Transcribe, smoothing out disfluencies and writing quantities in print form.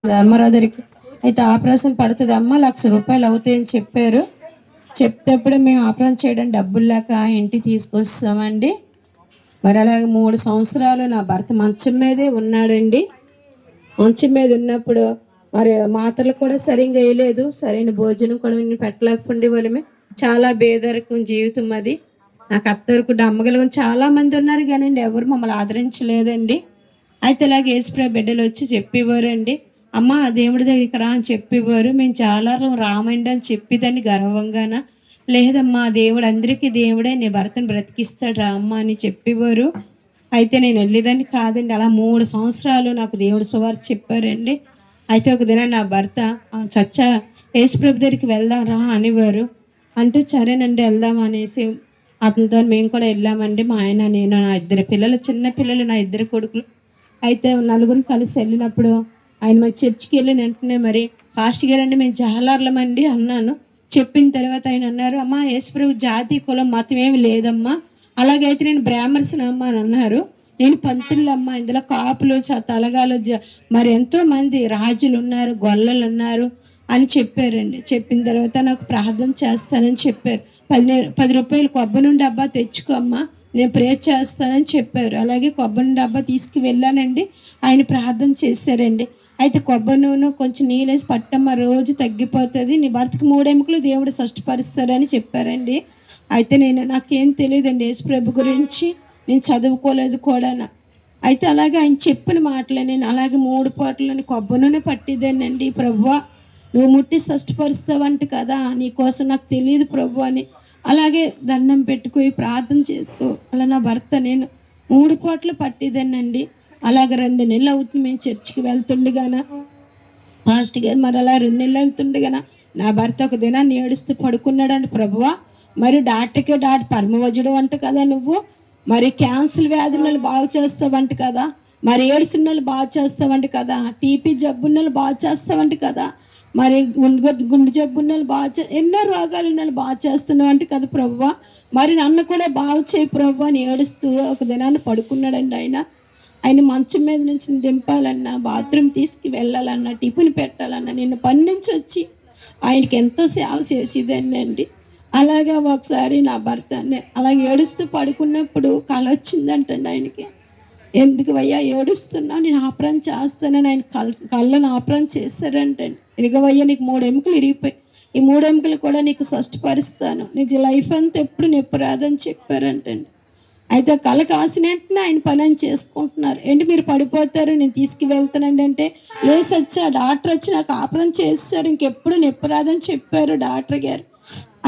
ధర్మరావు దగ్గరికి అయితే ఆపరేషన్ పడుతుంది అమ్మ, 1,00,000 రూపాయలు అవుతాయని చెప్పారు. చెప్తేప్పుడు మేము ఆపరేషన్ చేయడానికి డబ్బులు లేక ఇంటికి తీసుకొస్తామండి. మరి అలాగే 3 సంవత్సరాలు నా భర్త మంచం మీదే ఉన్నాడండి. మంచం మీద ఉన్నప్పుడు మరి మాత్రలు కూడా సరిగ్గా వేయలేదు, సరైన భోజనం కూడా పెట్టలేకపోండి వాళ్ళమే. చాలా పేదరికం జీవితం అది. నాకు అత్తవరకు అమ్మగలు చాలామంది ఉన్నారు కానండి ఎవరు మమ్మల్ని ఆదరించలేదండి. అయితే ఇలాగ యేసుప్రభు బిడ్డలు వచ్చి చెప్పేవారండి, అమ్మ దేవుడి దగ్గరికి రా అని చెప్పేవారు. మేము చాలా రామండి అని చెప్పేదాన్ని గర్వంగాన. లేదమ్మా దేవుడు అందరికీ దేవుడే, నీ భర్తను బ్రతికిస్తాడు రా అమ్మ అని చెప్పేవారు. అయితే నేను వెళ్ళేదాన్ని కాదండి. అలా 3 సంవత్సరాలు నాకు దేవుడు సువార్త చెప్పారండి. అయితే ఒక దిన నా భర్త చచ్చా యేసుప్రభు దగ్గరికి వెళ్దాం రా అనేవారు. అంటూ సరేనండి వెళ్దాం అనేసి అతనితో మేము కూడా వెళ్ళామండి. మా ఆయన, నేను, నా 2 పిల్లలు, చిన్న పిల్లలు, నా 2 కొడుకులు. అయితే నలుగురు కలిసి వెళ్ళినప్పుడు ఆయన మరి చర్చికి వెళ్ళిన వెంటనే మరి పాస్టర్ గారండి మేము జాలార్లమండి అన్నాను. చెప్పిన తర్వాత ఆయన అన్నారు, అమ్మ యేసుప్రభు జాతి కులం మతం ఏమి లేదమ్మా, అలాగైతే నేను బ్రాహ్మణ్స్ని అమ్మ అని అన్నారు. నేను పంతులమ్మ, ఇందులో కాపులు తలగాలు మరి ఎంతోమంది రాజులు ఉన్నారు, గొల్లలు ఉన్నారు అని చెప్పారండి. చెప్పిన తర్వాత నాకు ప్రార్థన చేస్తానని చెప్పారు. 10 రూపాయలు కొబ్బరి డబ్బా తెచ్చుకో అమ్మా, నేను ప్రేర్ చేస్తానని చెప్పారు. అలాగే కొబ్బరి డబ్బా తీసుకువెళ్ళానండి. ఆయన ప్రార్థన చేశారండి. అయితే కొబ్బరి నూనె కొంచెం నీళ్ళేసి పట్టమ్మ, రోజు తగ్గిపోతుంది, నీ భర్తకు 3 ఎముకలు దేవుడు స్పష్టపరుస్తారని చెప్పారండి. అయితే నాకేం తెలియదండి యేసుప్రభు గురించి, నేను చదువుకోలేదు కూడా. అయితే అలాగే ఆయన చెప్పిన మాటలే నేను అలాగే 3 పూటలని కొబ్బరి నూనె పట్టిద్దానండి. ప్రభువా నువ్వు ముట్టి స్పష్టపరుస్తావంట కదా, నీకోసం నాకు తెలియదు ప్రభు అని అలాగే దండం పెట్టుకుని ప్రార్థన చేస్తూ అలా నా భర్త నేను 3 పూటలు పట్టిదానండి. అలాగే 2 నెలలు అవుతుంది మేము చర్చికి వెళ్తుండగాన. పాస్టర్ గారు మరి అలా 2 నెలలు వెళ్తుండగాన నా భర్త ఒక దినాన్ని ఏడుస్తూ పడుకున్నాడండి. ప్రభువా మరి డాక్టర్ పరమవజుడు అంట కదా, నువ్వు మరి క్యాన్సర్ వ్యాధులను బాగు చేస్తావంట కదా, మరి ఏడ్చిన వాళ్ళు బాగు చేస్తావంట కదా, టీపీ జబ్బున్నలు బాగు చేస్తావంట కదా, మరి గుండె జబ్బున్నలు బాగా ఎన్నో రోగాలు ఉన్నలు బాగా చేస్తున్నావు అంటే కదా ప్రభువా, మరి నన్ను కూడా బాగు చేయి ప్రభు అని ఏడుస్తూ ఒక దినాన్ని పడుకున్నాడండి. ఆయన మంచం మీద నుంచి దింపాలన్నా, బాత్రూమ్ తీసుకు వెళ్ళాలన్నా, టిఫిన్ పెట్టాలన్నా నిన్ను పని నుంచి వచ్చి ఆయనకి ఎంతో సేవ చేసేదాన్ని అండి. అలాగా ఒకసారి నా భర్త అలాగే ఏడుస్తూ పడుకున్నప్పుడు కళ వచ్చిందంటండి ఆయనకి. ఎందుకు అయ్యా ఏడుస్తున్నా, నేను ఆపరేషన్ చేస్తానని ఆయన కళ్ళను ఆపరేషన్ చేశారంటండి. ఇదిగవయ్యా నీకు 3 ఎముకలు ఇరిగిపోయి, ఈ 3 ఎముకలు కూడా నీకు స్పష్టపరుస్తాను, నీకు లైఫ్ అంతా ఎప్పుడు నొప్పి రాదని చెప్పారంటండి. అయితే కళ కాసిన వెంటనే ఆయన పని అని చేసుకుంటున్నారు. ఏంటి మీరు పడిపోతారు, నేను తీసుకువెళ్తానండి అంటే, లేసి వచ్చా డాక్టర్ వచ్చి నాకు ఆపరేషన్ చేస్తారు, ఇంకెప్పుడు నొప్పి రాదని చెప్పారు డాక్టర్ గారు.